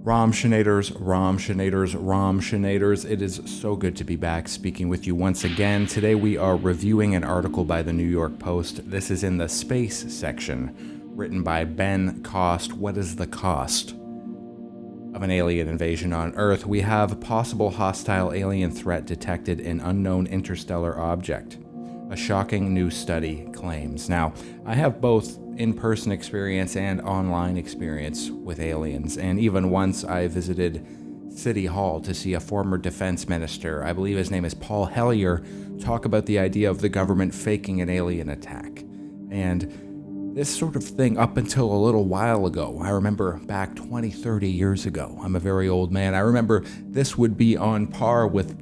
Romshinators. It is so good to be back speaking with you once again. Today we are reviewing an article by the New York Post. This is in the space section, written by Ben Cost. What is the cost of an alien invasion on Earth? We have a possible hostile alien threat detected in unknown interstellar object. A shocking new study claims. Now, I have both in-person experience and online experience with aliens, and even once I visited City Hall to see a former defense minister, I believe his name is Paul Hellyer, talk about the idea of the government faking an alien attack. And this sort of thing, up until a little while ago, I remember back 20, 30 years ago, I'm a very old man, I remember this would be on par with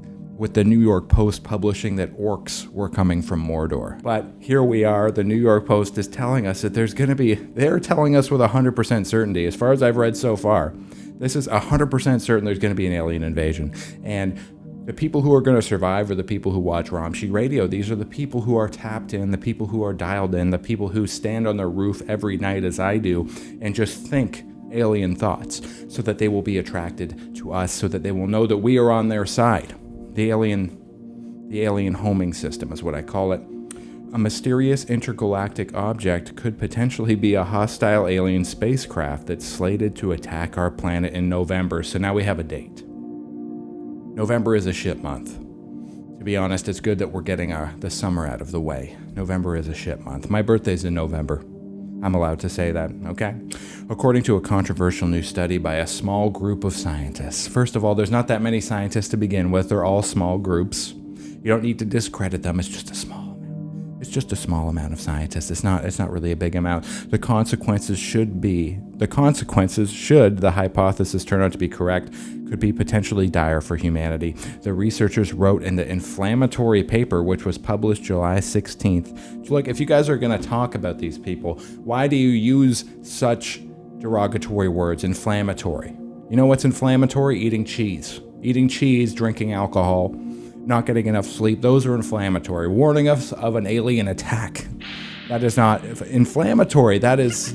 the New York Post publishing that orcs were coming from Mordor. But here we are, the New York Post is telling us that they're telling us with 100% certainty, as far as I've read so far, this is 100% certain there's going to be an alien invasion. And the people who are going to survive are the people who watch Romshii Radio. These are the people who are tapped in, the people who are dialed in, the people who stand on their roof every night as I do and just think alien thoughts so that they will be attracted to us, so that they will know that we are on their side. The alien homing system is what I call it. A mysterious intergalactic object could potentially be a hostile alien spacecraft that's slated to attack our planet in November. So now we have a date. November is a shit month. To be honest, it's good that we're getting the summer out of the way. November is a shit month. My birthday's in November. I'm allowed to say that, okay? According to a controversial new study by a small group of scientists. First of all, there's not that many scientists to begin with. They're all small groups. You don't need to discredit them. It's just a small amount. It's just a small amount of scientists. It's not really a big amount. The consequences should, the hypothesis turn out to be correct, could be potentially dire for humanity. The researchers wrote in the inflammatory paper, which was published July 16th. Look, if you guys are going to talk about these people, why do you use such derogatory words? Inflammatory. You know what's inflammatory? Eating cheese, drinking alcohol, not getting enough sleep. Those are inflammatory. Warning us of an alien attack. That is not inflammatory. That's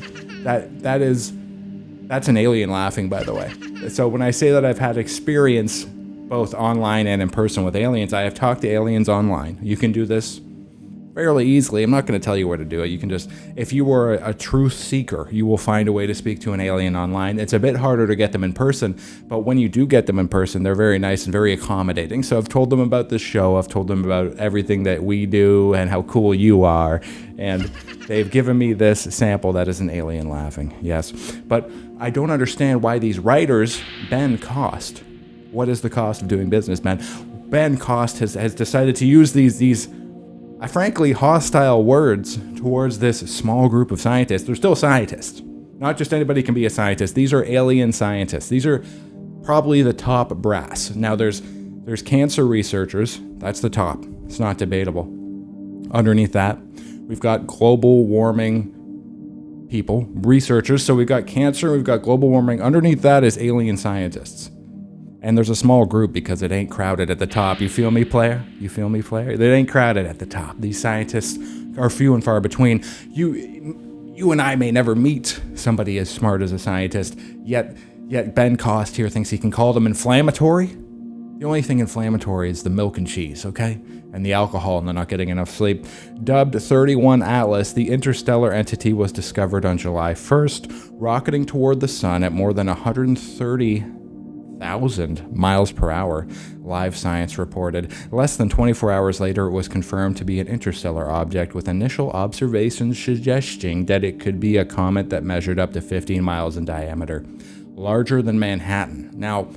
an alien laughing, by the way. So when I say that I've had experience both online and in person with aliens, I have talked to aliens online. You can do this fairly easily. I'm not going to tell you where to do it. You can just, if you were a truth seeker, you will find a way to speak to an alien online. It's a bit harder to get them in person, but when you do get them in person, they're very nice and very accommodating. So I've told them about this show. I've told them about everything that we do and how cool you are. And they've given me this sample that is an alien laughing. Yes. But I don't understand why these writers, Ben Cost, what is the cost of doing business, Ben? Ben Cost has decided to use these frankly hostile words towards this small group of scientists. They're still scientists. Not just anybody can be a scientist. These are alien scientists. These are probably the top brass. Now there's cancer researchers. That's the top. It's not debatable. Underneath that, we've got global warming people, researchers. So we've got cancer, we've got global warming. Underneath that is alien scientists. And there's a small group because it ain't crowded at the top. You feel me, player? You feel me, player? It ain't crowded at the top. These scientists are few and far between. You and I may never meet somebody as smart as a scientist, yet Ben Cost here thinks he can call them inflammatory. The only thing inflammatory is the milk and cheese, okay? And the alcohol, and they're not getting enough sleep. Dubbed 31 Atlas, the interstellar entity was discovered on July 1st, rocketing toward the sun at more than 130,000 miles per hour, Live Science reported. Less than 24 hours later, it was confirmed to be an interstellar object, with initial observations suggesting that it could be a comet that measured up to 15 miles in diameter, larger than Manhattan. Now,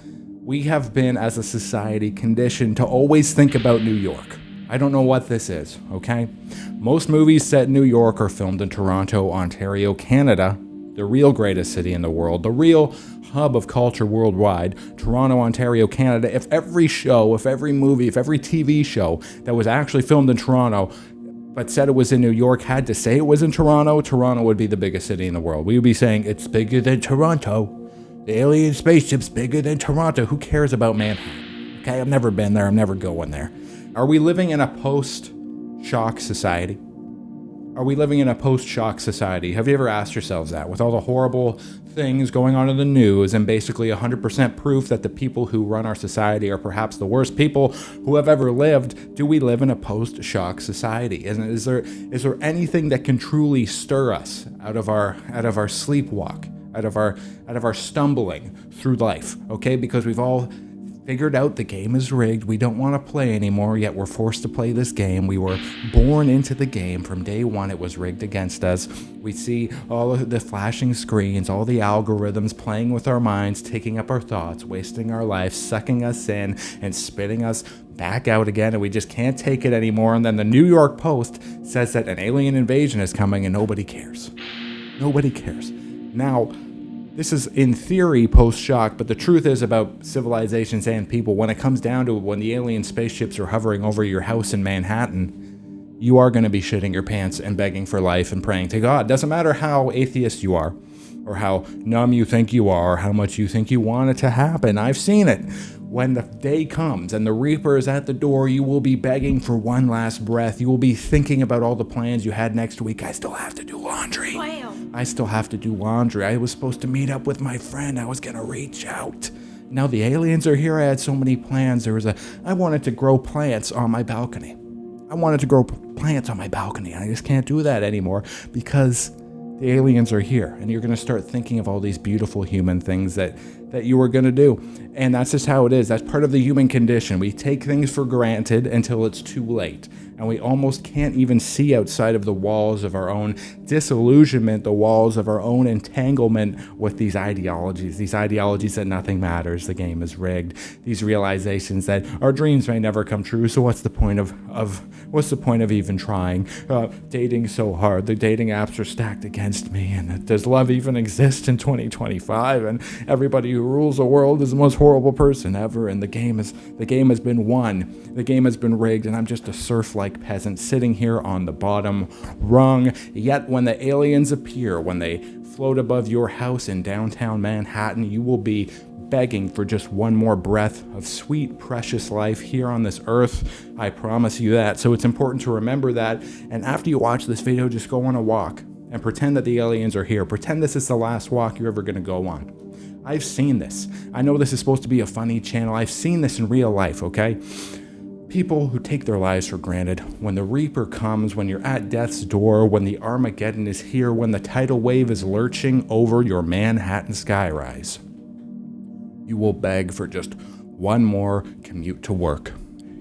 we have been, as a society, conditioned to always think about New York. I don't know what this is, okay? Most movies set in New York are filmed in Toronto, Ontario, Canada, the real greatest city in the world, the real hub of culture worldwide, Toronto, Ontario, Canada. If every show, if every movie, if every TV show that was actually filmed in Toronto but said it was in New York had to say it was in Toronto, Toronto would be the biggest city in the world. We would be saying, it's bigger than Toronto. The alien spaceship's bigger than Toronto. Who cares about Manhattan? Okay, I've never been there. I'm never going there. Are we living in a post-shock society? Are we living in a post-shock society? Have you ever asked yourselves that? With all the horrible things going on in the news and basically 100% proof that the people who run our society are perhaps the worst people who have ever lived, do we live in a post-shock society? Is there anything that can truly stir us out of our sleepwalk, out of our stumbling through life? Okay, because we've all figured out the game is rigged. We don't want to play anymore, yet we're forced to play this game. We were born into the game. From day one, it was rigged against us. We see all of the flashing screens, all the algorithms playing with our minds, taking up our thoughts, wasting our life, sucking us in, and spitting us back out again, and we just can't take it anymore. And then the New York Post says that an alien invasion is coming, and nobody cares. Nobody cares. Now, this is in theory post-shock, but the truth is about civilizations and people, when it comes down to it, when the alien spaceships are hovering over your house in Manhattan, you are going to be shitting your pants and begging for life and praying to God. Doesn't matter how atheist you are, or how numb you think you are, or how much you think you want it to happen. I've seen it. When the day comes and the Reaper is at the door, you will be begging for one last breath. You will be thinking about all the plans you had next week. I still have to do laundry. Wow. I still have to do laundry. I was supposed to meet up with my friend. I was going to reach out. Now the aliens are here. I had so many plans. I wanted to grow plants on my balcony. I just can't do that anymore because the aliens are here, and you're going to start thinking of all these beautiful human things that you were going to do. And that's just how it is. That's part of the human condition. We take things for granted until it's too late. And we almost can't even see outside of the walls of our own disillusionment, the walls of our own entanglement with these ideologies that nothing matters, the game is rigged, these realizations that our dreams may never come true, so what's the point of even trying? Dating so hard, the dating apps are stacked against me, and does love even exist in 2025? And everybody who rules the world is the most horrible person ever, and the game has been won, the game has been rigged, and I'm just a serf-like peasant sitting here on the bottom rung. Yet when the aliens appear, when they float above your house in downtown Manhattan, you will be begging for just one more breath of sweet, precious life here on this earth. I promise you that. So it's important to remember that. And after you watch this video, just go on a walk and pretend that the aliens are here. Pretend this is the last walk you're ever going to go on. I've seen this. I know this is supposed to be a funny channel. I've seen this in real life, okay? People who take their lives for granted. When the Reaper comes, when you're at death's door, when the Armageddon is here, when the tidal wave is lurching over your Manhattan skyrise, you will beg for just one more commute to work.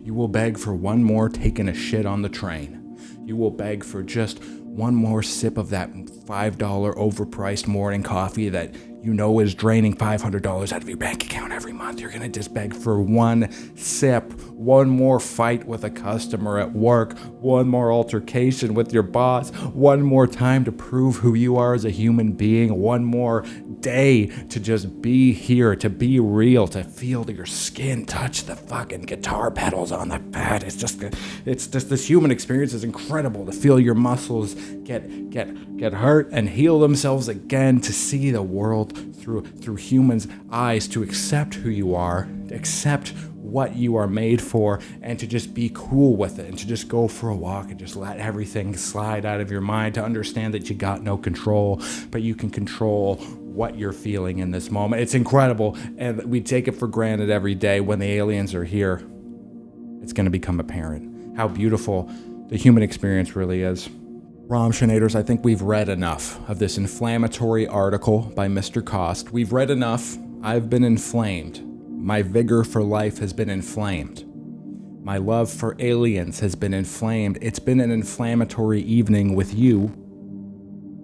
You will beg for one more taking a shit on the train. You will beg for just one more sip of that $5 overpriced morning coffee that you know is draining $500 out of your bank account every month. You're gonna just beg for one sip, one more fight with a customer at work, one more altercation with your boss, one more time to prove who you are as a human being, one more day to just be here, to be real, to feel your skin touch the fucking guitar pedals on the pad. It's just this human experience is incredible, to feel your muscles get hurt and heal themselves again, to see the world through humans' eyes, to accept who you are, to accept what you are made for, and to just be cool with it, and to just go for a walk and just let everything slide out of your mind, to understand that you got no control, but you can control what you're feeling in this moment. It's incredible, and we take it for granted every day. When the aliens are here, it's going to become apparent how beautiful the human experience really is. Romshinators, I think we've read enough of this inflammatory article by Mr. Cost. We've read enough. I've been inflamed. My vigor for life has been inflamed. My love for aliens has been inflamed. It's been an inflammatory evening with you.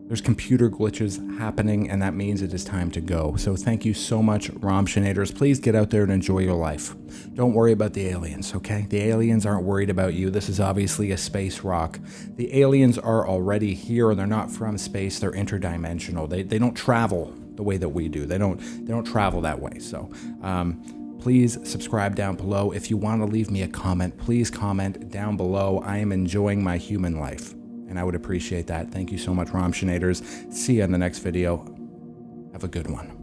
There's computer glitches happening, and that means it is time to go. So thank you so much, Romshinators. Please get out there and enjoy your life. Don't worry about the aliens, okay? The aliens aren't worried about you. This is obviously a space rock. The aliens are already here, and they're not from space. They're interdimensional. They don't travel the way that we do. They don't travel that way. So please subscribe down below. If you want to leave me a comment, please comment down below. I am enjoying my human life, and I would appreciate that. Thank you so much, Romshinators. See you in the next video. Have a good one.